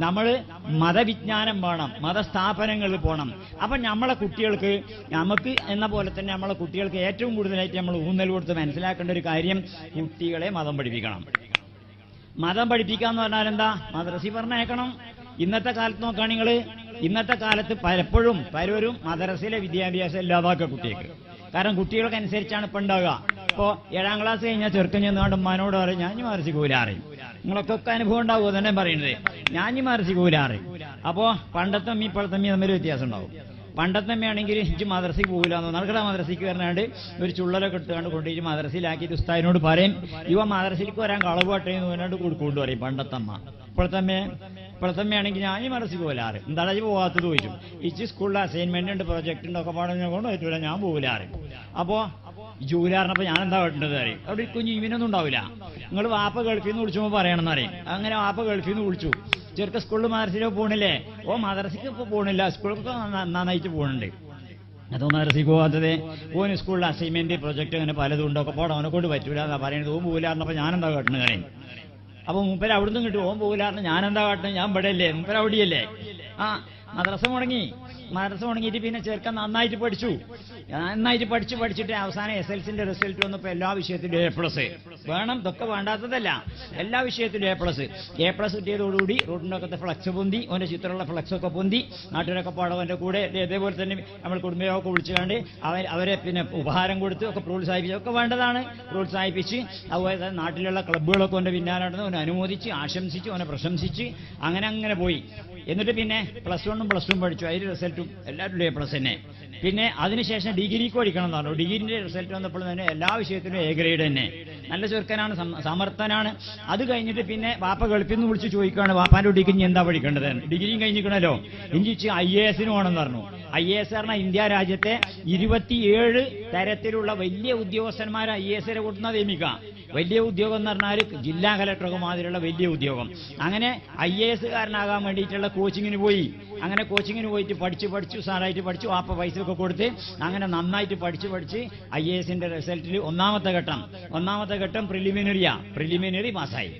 നമ്മൾ മതവിജ്ഞാനം വേണം, മതസ്ഥാപനങ്ങളിൽ പോകണം. അപ്പം നമ്മളെ കുട്ടികൾക്ക് നമുക്ക് എന്ന പോലെ തന്നെ നമ്മളെ കുട്ടികൾക്ക് ഏറ്റവും കൂടുതലായിട്ട് നമ്മൾ ഊന്നൽ കൊടുത്ത് മനസ്സിലാക്കേണ്ട ഒരു കാര്യം കുട്ടികളെ മതം പഠിപ്പിക്കണം. മതം പഠിപ്പിക്കുക എന്ന് പറഞ്ഞാൽ എന്താ? മദ്രസയിൽ പറഞ്ഞേക്കണം. ഇന്നത്തെ കാലത്ത് നോക്കുകയാണെങ്കിൽ നിങ്ങൾ, ഇന്നത്തെ കാലത്ത് പലരും മദ്രസയിലെ വിദ്യാഭ്യാസം ഇല്ലാതാക്കുക കുട്ടികൾക്ക്. കാരണം കുട്ടികൾക്കനുസരിച്ചാണ് ഇപ്പം ഉണ്ടാവുക. ഇപ്പോൾ 7ാം ക്ലാസ് കഴിഞ്ഞാൽ ചെറുക്കൻ ചെന്നുകൊണ്ട് ഉമ്മാനോട് പറയും ഞാൻ മദ്രസയിൽ പോരാറിയും. നിങ്ങളൊക്കെ അനുഭവം ഉണ്ടാവുമോ തന്നെ പറയുന്നത്, ഞാൻ മദ്രസയിൽ പോരാറിയും. അപ്പോൾ പണ്ടത്തെ അമ്മ ഇപ്പോഴത്തെ അമ്മ തമ്മിൽ വ്യത്യാസം ഉണ്ടാവും. പണ്ടത്തെ അമ്മയാണെങ്കിൽ എനിക്ക് മദ്രസയ്ക്ക് പോകില്ല എന്ന് നടക്കട മദ്രസയ്ക്ക് വരണാണ്ട് ഒരു ചുള്ളലൊക്കെ എടുത്തുകൊണ്ട് കൊണ്ടുപോയി മദ്രസയിലാക്കിയിട്ട് ഉസ്താദിനോട് പറയും ഇവ മദ്രസയിലേക്ക് വരാൻ കളവ് പട്ടേ എന്ന് പറഞ്ഞാണ്ട് കൊടുക്കൊണ്ട് പറയും പണ്ടത്തെ അമ്മ. ഇപ്പോഴത്തെ അമ്മയാണെങ്കിൽ ഞാൻ മദ്രസയ്ക്ക് പോലാറ്. എന്താണ് അത് പോകാത്തത് ചോദിച്ചു. ഇച്ച് സ്കൂളിൽ അസൈൻമെന്റ് ഉണ്ട്, പ്രൊജക്ട് ഉണ്ട്, ഒക്കെ പാടുന്ന കൊണ്ട് പറ്റില്ല, ഞാൻ പോകില്ലാറ്. അപ്പോൾ ജൂലാറിനപ്പോൾ ഞാൻ എന്താ വേണ്ടത് അറിയും. അവിടെ കുഞ്ഞു ഇവനൊന്നും ഉണ്ടാവില്ല. നിങ്ങൾ വാപ്പ ഗൾഫിൽ നിന്ന് വിളിച്ചുമ്പോൾ പറയണമെന്ന് അറിയും. അങ്ങനെ വാപ്പ ഗൾഫിൽ നിന്ന് വിളിച്ചു, ചെറുക്ക സ്കൂളിൽ മദ്രസയിലോ പോകണില്ലേ? ഓ മദ്രസയ്ക്ക് ഇപ്പോൾ പോകണില്ല, സ്കൂളിലൊക്കെ നന്നായിട്ട് പോകുന്നുണ്ട്. അതോ മദ്രസയ്ക്ക് പോകാത്തത് ഓന് സ്കൂളിൽ അസൈൻമെന്റ് പ്രൊജക്ട് അങ്ങനെ പലതും ഉണ്ടൊക്കെ പോകണം, അവനെ കൊണ്ട് പറ്റൂല എന്നാ പറയുന്നത്. ഓൻ പോകില്ലാറിനപ്പോൾ ഞാനെന്താ കാട്ടുന്നത് അറിയും. അപ്പോൾ മൂപ്പര് അവിടുന്ന് കിട്ടും. ഓൻ പോകില്ലാറിന് ഞാനെന്താ കാട്ടുന്നത്? ഞാൻ ഇവിടെ അല്ലേ, മൂപ്പര് അവിടെയല്ലേ. മദ്രസ മുടങ്ങിയിട്ട് പിന്നെ ചെറുക്കൻ നന്നായിട്ട് പഠിച്ചിട്ട് അവസാനം SLCന്റെ റിസൾട്ട് വന്നപ്പോൾ എല്ലാ വിഷയത്തിലും A+ വേണം. ഇതൊക്കെ വേണ്ടാത്തതല്ല, എല്ലാ വിഷയത്തിലും A+ കിട്ടിയതോടുകൂടി റോഡിനൊക്കെ ഫ്ലക്സ് പൊന്തി, ഓന്റെ ചിത്രമുള്ള ഫ്ലക്സൊക്കെ പൊന്തി, നാട്ടുകാരൊക്കെ പാടവന്റെ കൂടെ ഇതേപോലെ തന്നെ നമ്മൾ കുടുംബയോഗമൊക്കെ വിളിച്ചുകൊണ്ട് അവരെ പിന്നെ ഉപഹാരം കൊടുത്ത് ഒക്കെ പ്രോത്സാഹിപ്പിച്ച് ഒക്കെ വേണ്ടതാണ്. പ്രോത്സാഹിപ്പിച്ച് അതുപോലെ തന്നെ നാട്ടിലുള്ള ക്ലബ്ബുകളൊക്കെ ഓന്റെ പിന്നാലെ നടന്ന് ഓനെ അനുമോദിച്ച് ആശംസിച്ച് ഓനെ പ്രശംസിച്ച് അങ്ങനെ പോയി. എന്നിട്ട് പിന്നെ +1 +2 പഠിച്ചു. അതിന്റെ റിസൾട്ടും എല്ലാവരും A+ തന്നെ. പിന്നെ അതിനുശേഷം ഡിഗ്രിക്ക് പഠിക്കണം എന്ന് പറഞ്ഞു. ഡിഗ്രിന്റെ റിസൾട്ട് വന്നപ്പോൾ തന്നെ എല്ലാ വിഷയത്തിലും A ഗ്രേഡ് തന്നെ. നല്ല ചെറുക്കനാണ്, സമർത്ഥനാണ്. അത് കഴിഞ്ഞിട്ട് പിന്നെ വാപ്പ ഗൾഫിൽ നിന്ന് വിളിച്ച് ചോദിക്കുകയാണ് വാപ്പാന്റെ ഡിഗ്രി എന്താ പഠിക്കേണ്ടത്? ഡിഗ്രിയും കഴിഞ്ഞിരിക്കണല്ലോ, എനിക്ക് IAS വേണമെന്ന് പറഞ്ഞു. IAS പറഞ്ഞാൽ ഇന്ത്യ രാജ്യത്തെ 27 തരത്തിലുള്ള വലിയ ഉദ്യോഗസ്ഥന്മാരെ IAS കൂട്ടുന്ന നിയമിക്കാം. വലിയ ഉദ്യോഗം എന്ന് പറഞ്ഞാൽ ജില്ലാ കലക്ടറൊക്കെ മാതിരിയുള്ള വലിയ ഉദ്യോഗം. അങ്ങനെ IAS കാരനാകാൻ വേണ്ടിയിട്ടുള്ള കോച്ചിങ്ങിന് പോയി. അങ്ങനെ കോച്ചിങ്ങിന് പോയിട്ട് പഠിച്ച് സാറായിട്ട് പഠിച്ചു. വാപ്പ പൈസ ഒക്കെ കൊടുത്ത് അങ്ങനെ നന്നായിട്ട് പഠിച്ച് IASന്റെ റിസൾട്ടിൽ ഒന്നാമത്തെ ഘട്ടം പ്രിലിമിനറി പാസ്സായി.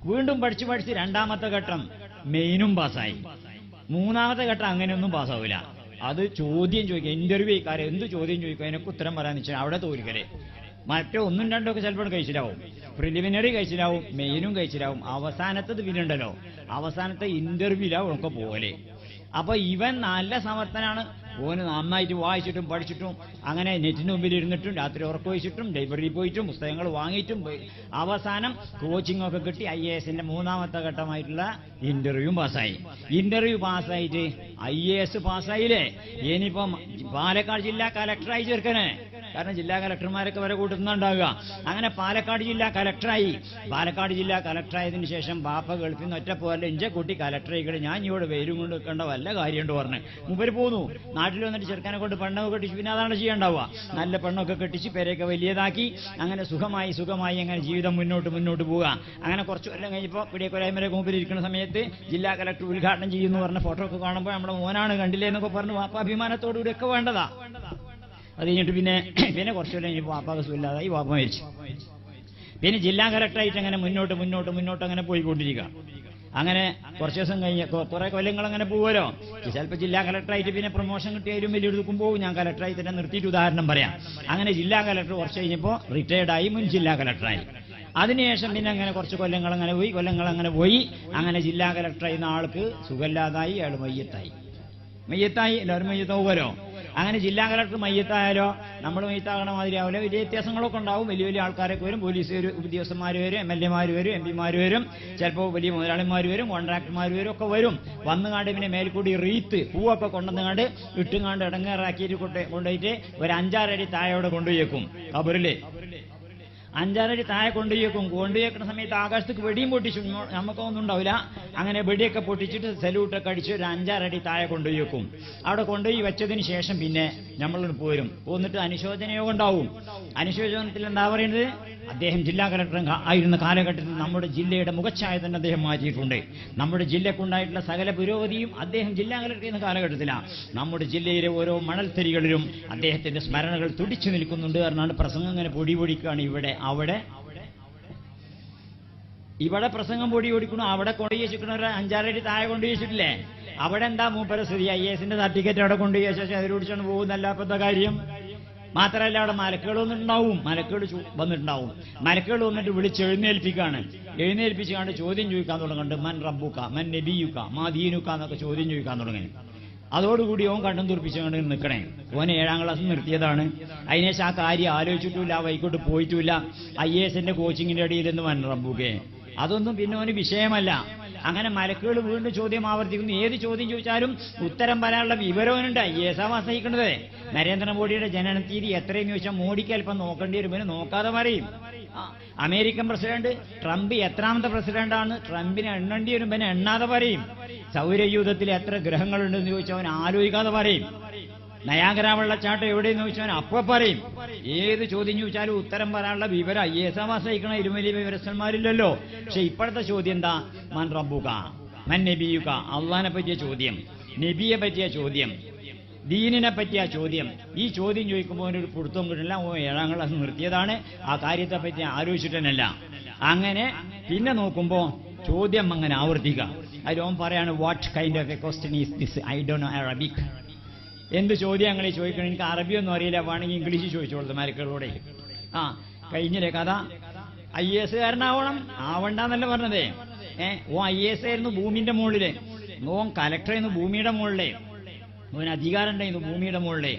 വീണ്ടും പഠിച്ച് രണ്ടാമത്തെ ഘട്ടം മെയിനും പാസ്സായി. മൂന്നാമത്തെ ഘട്ടം അങ്ങനെയൊന്നും പാസ്സാവില്ല. അത് ചോദ്യം ചോദിക്കുക, ഇന്റർവ്യൂ കാര്യം എന്ത് ചോദ്യം ചോദിക്കുക, അതിനൊക്കെ ഉത്തരം പറയാന്ന് വെച്ചാൽ അവിടെ തോൽക്കലേ. മറ്റേ 1ഉം 2ഉം ഒക്കെ ചിലപ്പോൾ കഴിച്ചിലാവും. പ്രിലിമിനറി കഴിച്ചിലാവും, മെയിനും കഴിച്ചിലാവും. അവസാനത്തത് പിന്നുണ്ടല്ലോ, അവസാനത്തെ ഇന്റർവ്യൂലാവും ഒക്കെ പോലെ. അപ്പൊ ഇവൻ നല്ല സമർത്ഥനാണ്. ഓന് നന്നായിട്ട് വായിച്ചിട്ടും പഠിച്ചിട്ടും അങ്ങനെ നെറ്റിന് മുമ്പിൽ ഇരുന്നിട്ടും രാത്രി ഉറക്കൊഴിച്ചിട്ടും ലൈബ്രറിയിൽ പോയിട്ടും പുസ്തകങ്ങൾ വാങ്ങിയിട്ടും അവസാനം കോച്ചിങ് ഒക്കെ കിട്ടി IASന്റെ മൂന്നാമത്തെ ഘട്ടമായിട്ടുള്ള ഇന്റർവ്യൂ പാസ്സായിട്ട് IAS പാസ്സായില്ലേ. ഇനിയിപ്പം പാലക്കാട് ജില്ലാ കലക്ടറായി ചേർക്കണേ. കാരണം ജില്ലാ കലക്ടർമാരൊക്കെ വരെ കൂട്ടുന്നുണ്ടാവുക. അങ്ങനെ പാലക്കാട് ജില്ലാ കലക്ടറായതിനു ശേഷം ബാപ്പ ഗൾഫിൽ നിന്ന് ഒറ്റപ്പോലെ ഇഞ്ച കൂട്ടി കലക്ടറായിക്കട്ടെ, ഞാൻ ഇവിടെ വെയിലും കൊണ്ട് വെക്കേണ്ട വല്ല കാര്യമുണ്ട് പറഞ്ഞ് മൂപ്പര് പോന്നു. നാട്ടിൽ വന്നിട്ട് ചെറുക്കനെ കൊണ്ട് പെണ്ണൊക്കെ കെട്ടിച്ച് പിന്നെ അതാണ് ചെയ്യണ്ടാവുക. നല്ല പെണ്ണൊക്കെ കെട്ടിച്ച് പേരെയൊക്കെ വലിയതാക്കി അങ്ങനെ സുഖമായി അങ്ങനെ ജീവിതം മുന്നോട്ട് പോവുക. അങ്ങനെ കുറച്ച് കൊല്ലം കഴിഞ്ഞപ്പോൾ പിടിയൊക്കെ മൂപ്പര് ഇരിക്കുന്ന സമയത്ത് ജില്ലാ കലക്ടർ ഉദ്ഘാടനം ചെയ്യുന്നു പറഞ്ഞ ഫോട്ടോ ഒക്കെ കാണുമ്പോൾ നമ്മുടെ മോനാണ് കണ്ടില്ലേ എന്നൊക്കെ പറഞ്ഞ് വാപ്പ അഭിമാനത്തോടുകൂടി ഒക്കെ വേണ്ടതാ. അത് കഴിഞ്ഞിട്ട് പിന്നെ കുറച്ചു കൊല്ലം കഴിഞ്ഞപ്പോൾ വാപ്പാക്ക് സുഖമില്ലാതായി, വാപ്പ മരിച്ചു. പിന്നെ ജില്ലാ കലക്ടറായിട്ട് അങ്ങനെ മുന്നോട്ട് അങ്ങനെ പോയിക്കൊണ്ടിരിക്കുക. അങ്ങനെ കുറച്ച് ദിവസം കഴിഞ്ഞ് കുറെ കൊല്ലങ്ങൾ അങ്ങനെ പോവുമല്ലോ. ചിലപ്പോൾ ജില്ലാ കലക്ടറായിട്ട് പിന്നെ പ്രൊമോഷൻ കിട്ടിയാലും വലിയൊരുക്കും പോകും. ഞാൻ കലക്ടറായി തന്നെ നിർത്തിയിട്ട് ഉദാഹരണം പറയാം. അങ്ങനെ ജില്ലാ കലക്ടർ കുറച്ച് കഴിഞ്ഞപ്പോൾ റിട്ടയർഡായി, മുൻ ജില്ലാ കലക്ടറായി. അതിനുശേഷം പിന്നെ അങ്ങനെ കുറച്ച് കൊല്ലങ്ങൾ അങ്ങനെ പോയി. അങ്ങനെ ജില്ലാ കലക്ടറായിരുന്ന ആൾക്ക് സുഖമില്ലാതായി, അയാൾ മയ്യത്തായി. എല്ലാവരും മയ്യത്താവുമല്ലോ. അങ്ങനെ ജില്ലാ കലക്ടർ മയ്യത്തായാലോ നമ്മൾ മയ്യത്താകണ മാതിരി ആവില്ല. വലിയ വ്യത്യാസങ്ങളൊക്കെ ഉണ്ടാവും. വലിയ ആൾക്കാരൊക്കെ വരും, പോലീസ് ഉദ്യോഗസ്ഥന്മാർ വരും, MLA വരും, MP വരും, ചിലപ്പോൾ വലിയ മുതലാളിമാർ വരും, കോൺട്രാക്ടർമാർ വരും, ഒക്കെ വരും. വന്നുകാണ്ട് പിന്നെ മേൽക്കൂടി റീത്ത് പൂവൊക്കെ കൊണ്ടുവന്നുകാണ്ട് ഇട്ടുകാണ്ട് ഇടങ്ങേറാക്കിയിട്ട് കൊണ്ടുപോയിട്ട് ഒരു 5-6 അടി താഴെ കൊണ്ടുപോയേക്കും. കബറിലെ 5-6 അടി താഴെ കൊണ്ടുപോയേക്കുന്ന സമയത്ത് ആകാശത്തേക്ക് വെടിയും പൊട്ടിച്ചു. നമുക്കൊന്നും ഉണ്ടാവില്ല. അങ്ങനെ വെടിയൊക്കെ പൊട്ടിച്ചിട്ട് സല്യൂട്ടൊക്കെ അടിച്ച് ഒരു 5-6 അടി താഴെ കൊണ്ടുപോയേക്കും. അവിടെ കൊണ്ടുപോയി വെച്ചതിന് ശേഷം പിന്നെ നമ്മൾ പോന്നിട്ട് അനുശോചന യോഗം ഉണ്ടാവും. അനുശോചനത്തിൽ എന്താ പറയുന്നത്? അദ്ദേഹം ജില്ലാ കലക്ടർ ആയിരുന്ന കാലഘട്ടത്തിൽ നമ്മുടെ ജില്ലയുടെ മുഖച്ഛായ തന്നെ അദ്ദേഹം മാറ്റിയിട്ടുണ്ട്. നമ്മുടെ ജില്ലക്കുണ്ടായിട്ടുള്ള സകല പുരോഗതിയും അദ്ദേഹം ജില്ലാ കലക്ടർ എന്ന കാലഘട്ടത്തിലാണ്. നമ്മുടെ ജില്ലയിലെ ഓരോ മണൽത്തരികളിലും അദ്ദേഹത്തിന്റെ സ്മരണകൾ തുടിച്ചു നിൽക്കുന്നുണ്ട് എന്നാണ് പ്രസംഗം. അങ്ങനെ പൊടിക്കുകയാണ് ഇവിടെ അവിടെ ഇവിടെ പ്രസംഗം പൊടി ഓടിക്കണു, അവിടെ കൊണ്ടുപോയി വെച്ചിരിക്കണ ഒരു 5-6 അടി താഴെ കൊണ്ടുപോയി വെച്ചിട്ടില്ലേ? അവിടെ എന്താ മൂപ്പര സ്ഥിതി? IAS സർട്ടിഫിക്കറ്റ് അവിടെ കൊണ്ടുപോയി വെച്ചാൽ അതിൽ പിടിച്ചാണ് പോകുന്നല്ല ഇപ്പത്തെ കാര്യം. മാത്രമല്ല അവിടെ മലക്കുകളൊന്നും ഉണ്ടാവും, മലക്കുകൾ വന്നിട്ടുണ്ടാവും. മലക്കുകൾ വന്നിട്ട് വിളിച്ചെഴുന്നേൽപ്പിക്കാണ്. എഴുന്നേൽപ്പിച്ചുകൊണ്ട് ചോദ്യം ചോദിക്കാൻ തുടങ്ങുന്നുണ്ട്. മൻ റബ്ബുക, മൻ നബിയുക, മാ ദീനുക എന്നൊക്കെ ചോദ്യം ചോദിക്കാൻ തുടങ്ങി. അതോടുകൂടി ഓൻ കണ്ടും തുറപ്പിച്ചുകൊണ്ട് നിൽക്കണേ. ഓൻ 7ാം ക്ലാസ് നിർത്തിയതാണ്. അതിനേശം ആ കാര്യം ആലോചിച്ചിട്ടില്ല, വൈകോട്ട് പോയിട്ടില്ല. IAS കോച്ചിങ്ങിന്റെ ഇടയിൽ നിന്ന് മൻ റബ്ബുകെ അതൊന്നും പിന്നെ ഓന് വിഷയമല്ല. അങ്ങനെ മലക്കുകൾ വീണ്ടും ചോദ്യം ആവർത്തിക്കുന്നു. ഏത് ചോദ്യം ചോദിച്ചാലും ഉത്തരം പറയാനുള്ള വിവരവനുണ്ട്. IAS വസിക്കുന്നത്. നരേന്ദ്രമോദിയുടെ ജനനത്തീയതി എത്രയെന്ന് ചോദിച്ചാൽ മോഡിക്ക് അല്പം നോക്കേണ്ടി വരും, പിന്നെ നോക്കാതെ പറയും. അമേരിക്കൻ പ്രസിഡന്റ് ട്രംപ് എത്രാമത്തെ പ്രസിഡന്റാണ്, ട്രംപിനെ എണ്ണേണ്ടി വരും, പിന്നെ എണ്ണാതെ പറയും. സൗരയൂഥത്തിൽ എത്ര ഗ്രഹങ്ങളുണ്ടെന്ന് ചോദിച്ചാൽ അവൻ ആലോചിക്കാതെ പറയും. നയാഗര വെള്ളച്ചാട്ടം എവിടെയെന്ന് ചോദിച്ചാൽ അപ്പൊ പറയും. ഏത് ചോദ്യം ചോദിച്ചാലും ഉത്തരം പറയാനുള്ള വിവരം IAS വസിക്കണ ഇതിലും വലിയ വിവരസ്ഥന്മാരില്ലല്ലോ. പക്ഷെ ഇപ്പോഴത്തെ ചോദ്യം എന്താ? മൻ റബ്ബുക, മൻ നബിയുക, അള്ളാഹിനെ പറ്റിയ ചോദ്യം, നബിയെ പറ്റിയ ചോദ്യം, ദീനിനെ പറ്റിയ ചോദ്യം. ഈ ചോദ്യം ചോദിക്കുമ്പോൾ ഒരു പിടുത്തം കിട്ടില്ല. 7ാം ക്ലാസ് നിർത്തിയതാണ്, ആ കാര്യത്തെ പറ്റി ആലോചിച്ചിട്ടല്ല. അങ്ങനെ പിന്നെ നോക്കുമ്പോ ചോദ്യം അങ്ങനെ ആവർത്തിക്കുക. അതിലോൻ പറയാണ്, what kind of A question is this? I don't know Arabic. എന്ത് ചോദ്യം അങ്ങനെ ചോദിക്കണം? എനിക്ക് അറബിയൊന്നും അറിയില്ല, വേണമെങ്കിൽ ഇംഗ്ലീഷ് ചോദിച്ചു കൊടുത്തു മലക്കുകളോടെ. കഴിഞ്ഞില്ലേ കഥ? IAS ആവണ്ടെന്നല്ല പറഞ്ഞതേ. ഓ IAS ആയിരുന്നു ഭൂമിന്റെ മുകളില്, ഓൻ കലക്ടറായിരുന്നു ഭൂമിയുടെ മുകളിലെ, ഓന് അധികാരം ഉണ്ടായിരുന്നു ഭൂമിയുടെ മുകളിലെ,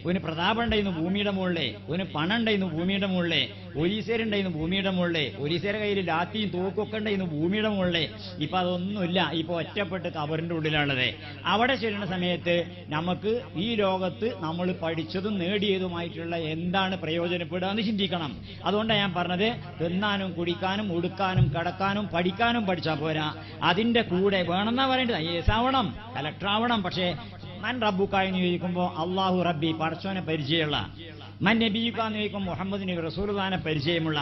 ഓന് പ്രതാപം ഉണ്ടായിരുന്നു ഭൂമിയുടെ മുകളിലെ, ഓന് പണം ഉണ്ടായിരുന്നു ഭൂമിയുടെ മുകളിലെ, പോലീസുകാരുണ്ടായിരുന്നു ഭൂമിയുടെ മുകളിലെ, പോലീസുകാരുടെ കയ്യിൽ ലാത്തിയും തോക്കൊക്കെ ഉണ്ടായിരുന്നു ഭൂമിയുടെ മുകളിലെ. ഇപ്പൊ അതൊന്നുമില്ല, ഇപ്പൊ ഒറ്റപ്പെട്ട് കബറിന്റെ ഉള്ളിലുള്ളത്. അവിടെ ചെല്ലുന്ന സമയത്ത് നമുക്ക് ഈ ലോകത്ത് നമ്മൾ പഠിച്ചതും നേടിയതുമായിട്ടുള്ള എന്താണ് പ്രയോജനപ്പെടുക എന്ന് ചിന്തിക്കണം. അതുകൊണ്ടാണ് ഞാൻ പറഞ്ഞത്, തിന്നാനും കുടിക്കാനും ഉടുക്കാനും കിടക്കാനും പഠിക്കാനും പഠിച്ചാൽ പോരാ, അതിന്റെ കൂടെ വേണമെന്നാ പറയേണ്ടത്. IAS ആവണം, കലക്ടർ ആവണം. പക്ഷേ മൻ റബ്ബുക എന്ന് ചോദിക്കുമ്പോൾ അള്ളാഹു റബ്ബി പടച്ചോനെ പരിചയമുള്ള, മൻ നബിയുക എന്ന് ചോദിക്കുമ്പോൾ മുഹമ്മദ് നബി റസൂലുള്ളാഹിനെ പരിചയമുള്ള,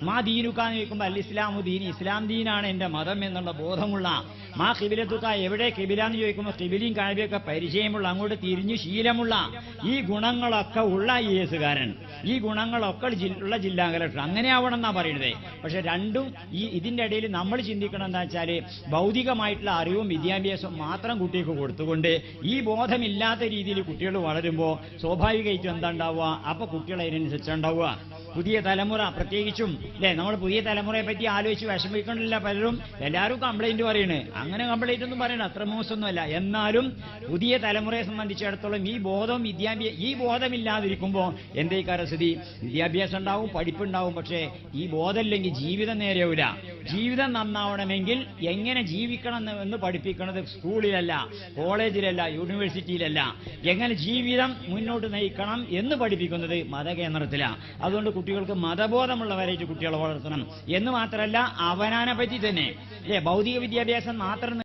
മാ ദീനുക എന്ന് ചോദിക്കുമ്പോൾ അൽ ഇസ്ലാമു ദീൻ, ഇസ്ലാം ദീനാണ് എന്റെ മതം എന്നുള്ള ബോധമുള്ള, മാ ഖിബിലത്തുക, എവിടെ ഖിബില എന്ന് ചോദിക്കുമ്പോൾ ഖിബിലയും കഅബയൊക്കെ പരിചയമുള്ള, അങ്ങോട്ട് തിരിഞ്ഞു ശീലമുള്ള, ഈ ഗുണങ്ങളൊക്കെ ഉള്ള IAS കാരൻ, ഈ ഗുണങ്ങളൊക്കെ ഉള്ള ജില്ലാ കലക്ടർ, അങ്ങനെ ആവണം എന്നാ പറയുന്നത്. പക്ഷെ രണ്ടും ഇതിന്റെ ഇടയിൽ നമ്മൾ ചിന്തിക്കണം എന്താ വെച്ചാല്, ഭൗതികമായിട്ടുള്ള അറിവും വിദ്യാഭ്യാസവും മാത്രം കുട്ടിക്ക് കൊടുത്തുകൊണ്ട് ഈ ബോധമില്ലാത്ത രീതിയിൽ കുട്ടികൾ വളരുമ്പോൾ സ്വാഭാവികമായിട്ടും എന്താ ഉണ്ടാവുക? അപ്പൊ കുട്ടികൾ അതിനനുസരിച്ചുണ്ടാവുക. പുതിയ തലമുറ പ്രത്യേകിച്ചും അല്ലെ, നമ്മൾ പുതിയ തലമുറയെ പറ്റി ആലോചിച്ച് വിഷമിക്കണില്ല പലരും. എല്ലാവരും കംപ്ലൈന്റ് പറയണ്. അങ്ങനെ കംപ്ലൈന്റ് ഒന്നും പറയണം, അത്ര മോശമൊന്നുമല്ല. എന്നാലും പുതിയ തലമുറയെ സംബന്ധിച്ചിടത്തോളം ഈ ബോധമില്ലാതിരിക്കുമ്പോൾ എന്തേക്കാര സ്ഥിതി? വിദ്യാഭ്യാസം ഉണ്ടാവും, പഠിപ്പുണ്ടാവും, പക്ഷേ ഈ ബോധമില്ലെങ്കിൽ ജീവിതം നേരെയാവില്ല. ജീവിതം നന്നാവണമെങ്കിൽ എങ്ങനെ ജീവിക്കണം എന്ന് പഠിപ്പിക്കുന്നത് സ്കൂളിലല്ല, കോളേജിലല്ല, യൂണിവേഴ്സിറ്റിയിലല്ല. എങ്ങനെ ജീവിതം മുന്നോട്ട് നയിക്കണം എന്ന് പഠിപ്പിക്കുന്നത് മതകേന്ദ്രത്തിലാണ്. അതുകൊണ്ട് കുട്ടികൾക്ക് മതബോധമുള്ളവരായിട്ട് കുട്ടികളെ വളർത്തണം എന്ന് മാത്രമല്ല, അവനാനെ പറ്റി തന്നെ ഭൗതിക വിദ്യാഭ്യാസം മാത്രം